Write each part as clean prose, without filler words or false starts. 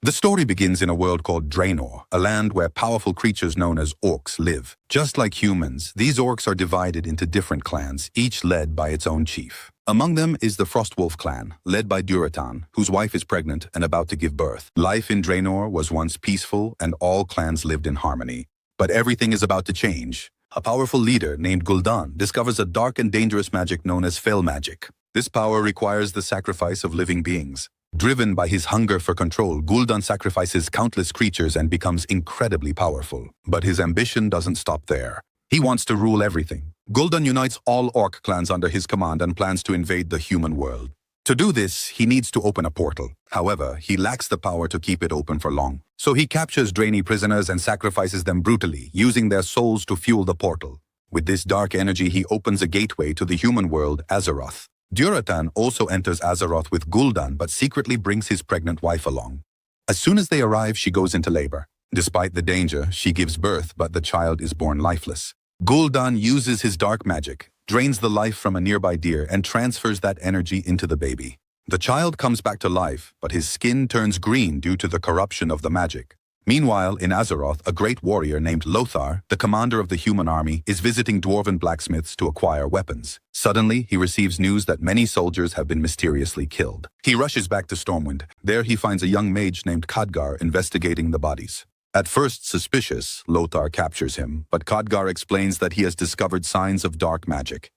The story begins in a world called Draenor, a land where powerful creatures known as orcs live. Just like humans, these orcs are divided into different clans, each led by its own chief. Among them is the Frostwolf clan, led by Durotan, whose wife is pregnant and about to give birth. Life in Draenor was once peaceful and all clans lived in harmony. But everything is about to change. A powerful leader named Gul'dan discovers a dark and dangerous magic known as fel magic. This power requires the sacrifice of living beings. Driven by his hunger for control, Gul'dan sacrifices countless creatures and becomes incredibly powerful. But his ambition doesn't stop there. He wants to rule everything. Gul'dan unites all orc clans under his command and plans to invade the human world. To do this, he needs to open a portal. However, he lacks the power to keep it open for long. So he captures Draeni prisoners and sacrifices them brutally, using their souls to fuel the portal. With this dark energy, he opens a gateway to the human world, Azeroth. Durotan also enters Azeroth with Gul'dan but secretly brings his pregnant wife along. As soon as they arrive, she goes into labor. Despite the danger, she gives birth, but the child is born lifeless. Gul'dan uses his dark magic, drains the life from a nearby deer, and transfers that energy into the baby. The child comes back to life, but his skin turns green due to the corruption of the magic. Meanwhile, in Azeroth, a great warrior named Lothar, the commander of the human army, is visiting dwarven blacksmiths to acquire weapons. Suddenly, he receives news that many soldiers have been mysteriously killed. He rushes back to Stormwind. There he finds a young mage named Khadgar investigating the bodies. At first suspicious, Lothar captures him, but Khadgar explains that he has discovered signs of dark magic.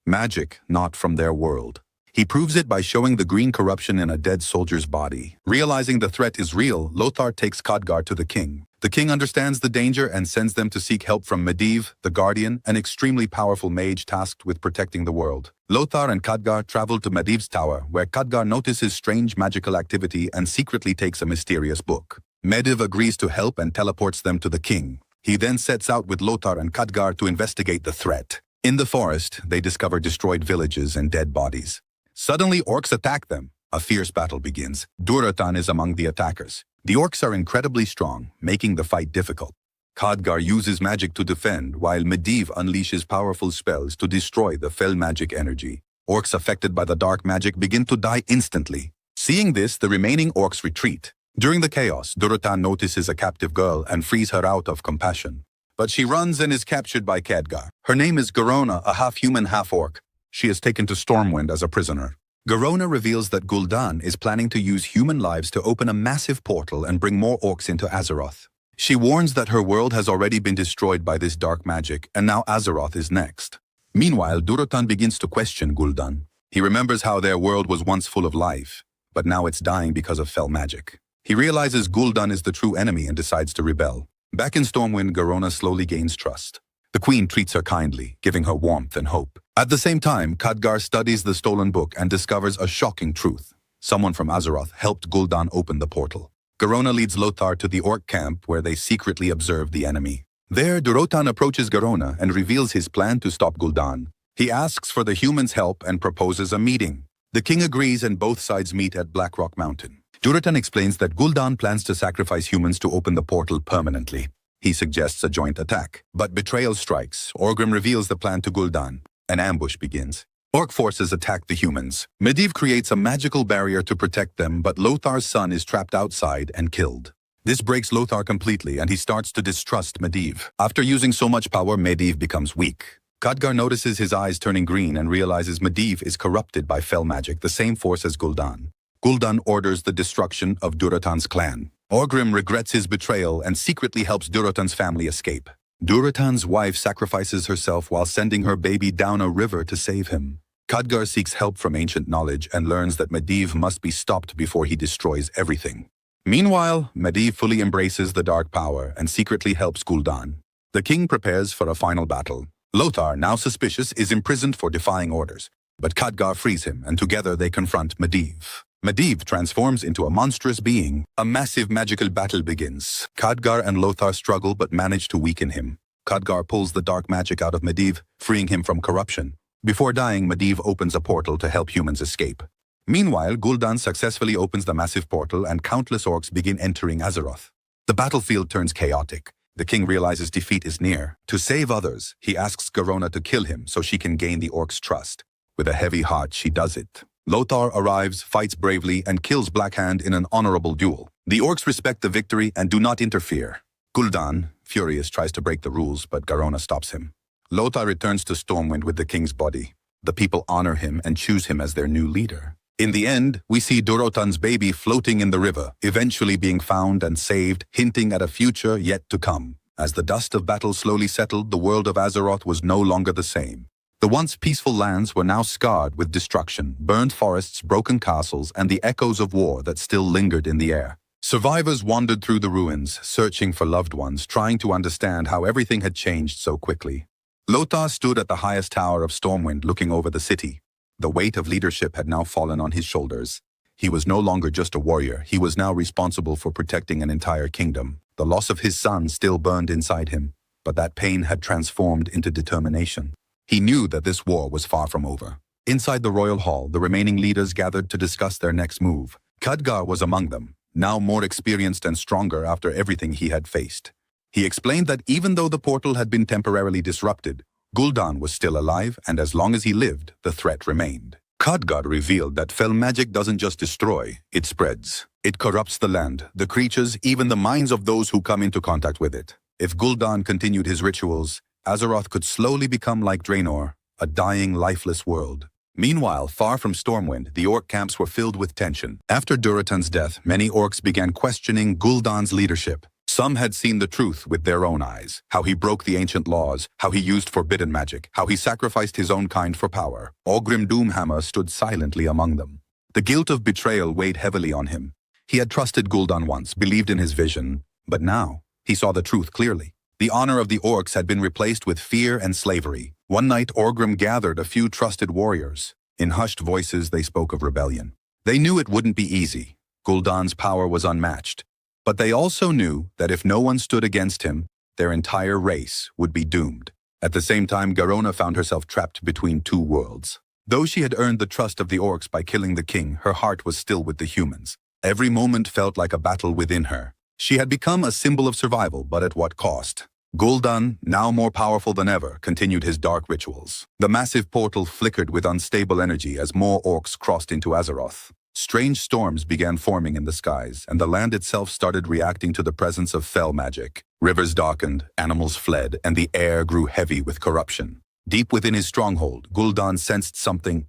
Magic not from their world. He proves it by showing the green corruption in a dead soldier's body. Realizing the threat is real, Lothar takes Khadgar to the king. The king understands the danger and sends them to seek help from Medivh, the Guardian, an extremely powerful mage tasked with protecting the world. Lothar and Khadgar travel to Medivh's tower, where Khadgar notices strange magical activity and secretly takes a mysterious book. Medivh agrees to help and teleports them to the king. He then sets out with Lothar and Khadgar to investigate the threat. In the forest, they discover destroyed villages and dead bodies. Suddenly, orcs attack them. A fierce battle begins. Durotan is among the attackers. The orcs are incredibly strong, making the fight difficult. Khadgar uses magic to defend, while Medivh unleashes powerful spells to destroy the fel magic energy. Orcs affected by the dark magic begin to die instantly. Seeing this, the remaining orcs retreat. During the chaos, Durotan notices a captive girl and frees her out of compassion. But she runs and is captured by Khadgar. Her name is Garona, a half-human, half-orc. She is taken to Stormwind as a prisoner. Garona reveals that Gul'dan is planning to use human lives to open a massive portal and bring more orcs into Azeroth. She warns that her world has already been destroyed by this dark magic, and now Azeroth is next. Meanwhile, Durotan begins to question Gul'dan. He remembers how their world was once full of life, but now it's dying because of fel magic. He realizes Gul'dan is the true enemy and decides to rebel. Back in Stormwind, Garona slowly gains trust. The queen treats her kindly, giving her warmth and hope. At the same time, Khadgar studies the stolen book and discovers a shocking truth. Someone from Azeroth helped Gul'dan open the portal. Garona leads Lothar to the orc camp where they secretly observe the enemy. There, Durotan approaches Garona and reveals his plan to stop Gul'dan. He asks for the humans' help and proposes a meeting. The king agrees and both sides meet at Blackrock Mountain. Durotan explains that Gul'dan plans to sacrifice humans to open the portal permanently. He suggests a joint attack, but betrayal strikes. Orgrim reveals the plan to Gul'dan. An ambush begins. Orc forces attack the humans. Medivh creates a magical barrier to protect them, but Lothar's son is trapped outside and killed. This breaks Lothar completely, and he starts to distrust Medivh. After using so much power, Medivh becomes weak. Khadgar notices his eyes turning green and realizes Medivh is corrupted by fel magic, the same force as Gul'dan. Gul'dan orders the destruction of Durotan's clan. Orgrim regrets his betrayal and secretly helps Durotan's family escape. Durotan's wife sacrifices herself while sending her baby down a river to save him. Khadgar seeks help from ancient knowledge and learns that Medivh must be stopped before he destroys everything. Meanwhile, Medivh fully embraces the dark power and secretly helps Gul'dan. The king prepares for a final battle. Lothar, now suspicious, is imprisoned for defying orders, but Khadgar frees him and together they confront Medivh. Medivh transforms into a monstrous being. A massive magical battle begins. Khadgar and Lothar struggle but manage to weaken him. Khadgar pulls the dark magic out of Medivh, freeing him from corruption. Before dying, Medivh opens a portal to help humans escape. Meanwhile, Gul'dan successfully opens the massive portal and countless orcs begin entering Azeroth. The battlefield turns chaotic. The king realizes defeat is near. To save others, he asks Garona to kill him so she can gain the orcs' trust. With a heavy heart, she does it. Lothar arrives, fights bravely, and kills Blackhand in an honorable duel. The orcs respect the victory and do not interfere. Gul'dan, furious, tries to break the rules, but Garona stops him. Lothar returns to Stormwind with the king's body. The people honor him and choose him as their new leader. In the end, we see Durotan's baby floating in the river, eventually being found and saved, hinting at a future yet to come. As the dust of battle slowly settled, the world of Azeroth was no longer the same. The once peaceful lands were now scarred with destruction, burned forests, broken castles, and the echoes of war that still lingered in the air. Survivors wandered through the ruins, searching for loved ones, trying to understand how everything had changed so quickly. Lothar stood at the highest tower of Stormwind, looking over the city. The weight of leadership had now fallen on his shoulders. He was no longer just a warrior, he was now responsible for protecting an entire kingdom. The loss of his son still burned inside him, but that pain had transformed into determination. He knew that this war was far from over. Inside the royal hall, the remaining leaders gathered to discuss their next move. Khadgar was among them, now more experienced and stronger after everything he had faced. He explained that even though the portal had been temporarily disrupted, Gul'dan was still alive, and as long as he lived, the threat remained. Khadgar revealed that fell magic doesn't just destroy, it spreads. It corrupts the land, the creatures, even the minds of those who come into contact with it. If Gul'dan continued his rituals, Azeroth could slowly become like Draenor, a dying, lifeless world. Meanwhile, far from Stormwind, the orc camps were filled with tension. After Durotan's death, many orcs began questioning Gul'dan's leadership. Some had seen the truth with their own eyes, how he broke the ancient laws, how he used forbidden magic, how he sacrificed his own kind for power. Orgrim Doomhammer stood silently among them. The guilt of betrayal weighed heavily on him. He had trusted Gul'dan once, believed in his vision, but now he saw the truth clearly. The honor of the orcs had been replaced with fear and slavery. One night, Orgrim gathered a few trusted warriors. In hushed voices, they spoke of rebellion. They knew it wouldn't be easy. Gul'dan's power was unmatched. But they also knew that if no one stood against him, their entire race would be doomed. At the same time, Garona found herself trapped between two worlds. Though she had earned the trust of the orcs by killing the king, her heart was still with the humans. Every moment felt like a battle within her. She had become a symbol of survival, but at what cost? Gul'dan, now more powerful than ever, continued his dark rituals. The massive portal flickered with unstable energy as more orcs crossed into Azeroth. Strange storms began forming in the skies, and the land itself started reacting to the presence of fell magic. Rivers darkened, animals fled, and the air grew heavy with corruption. Deep within his stronghold, Gul'dan sensed something: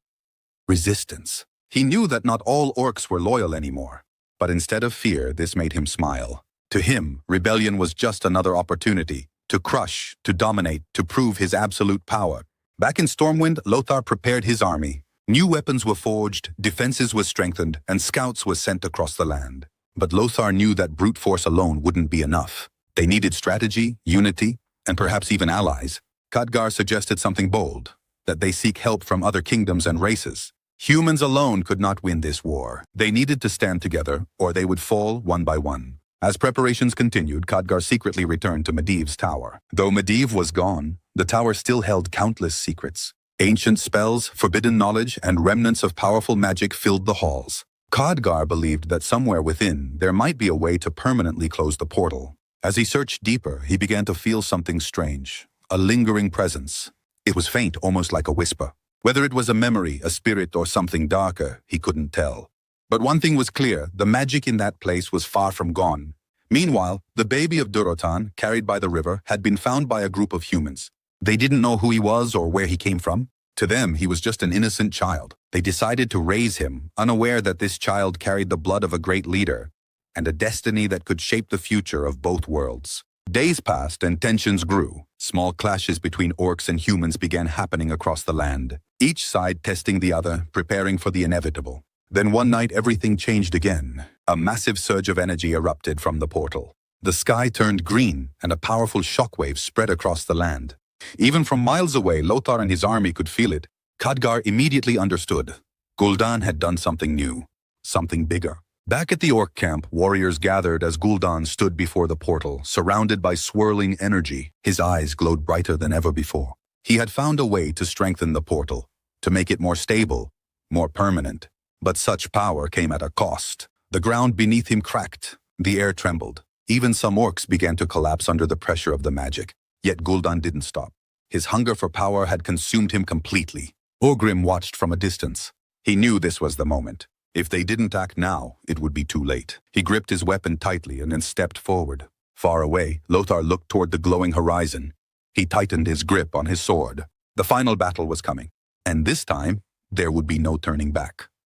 resistance. He knew that not all orcs were loyal anymore, but instead of fear, this made him smile. To him, rebellion was just another opportunity to crush, to dominate, to prove his absolute power. Back in Stormwind, Lothar prepared his army. New weapons were forged, defenses were strengthened, and scouts were sent across the land. But Lothar knew that brute force alone wouldn't be enough. They needed strategy, unity, and perhaps even allies. Khadgar suggested something bold, that they seek help from other kingdoms and races. Humans alone could not win this war. They needed to stand together, or they would fall one by one. As preparations continued, Khadgar secretly returned to Medivh's tower. Though Medivh was gone, the tower still held countless secrets. Ancient spells, forbidden knowledge, and remnants of powerful magic filled the halls. Khadgar believed that somewhere within, there might be a way to permanently close the portal. As he searched deeper, he began to feel something strange, a lingering presence. It was faint, almost like a whisper. Whether it was a memory, a spirit, or something darker, he couldn't tell. But one thing was clear, the magic in that place was far from gone. Meanwhile, the baby of Durotan, carried by the river, had been found by a group of humans. They didn't know who he was or where he came from. To them, he was just an innocent child. They decided to raise him, unaware that this child carried the blood of a great leader and a destiny that could shape the future of both worlds. Days passed and tensions grew. Small clashes between orcs and humans began happening across the land, each side testing the other, preparing for the inevitable. Then one night everything changed again. A massive surge of energy erupted from the portal. The sky turned green and a powerful shockwave spread across the land. Even from miles away, Lothar and his army could feel it. Khadgar immediately understood. Gul'dan had done something new, something bigger. Back at the orc camp, warriors gathered as Gul'dan stood before the portal, surrounded by swirling energy. His eyes glowed brighter than ever before. He had found a way to strengthen the portal, to make it more stable, more permanent. But such power came at a cost. The ground beneath him cracked. The air trembled. Even some orcs began to collapse under the pressure of the magic. Yet Gul'dan didn't stop. His hunger for power had consumed him completely. Orgrim watched from a distance. He knew this was the moment. If they didn't act now, it would be too late. He gripped his weapon tightly and then stepped forward. Far away, Lothar looked toward the glowing horizon. He tightened his grip on his sword. The final battle was coming, and this time, there would be no turning back.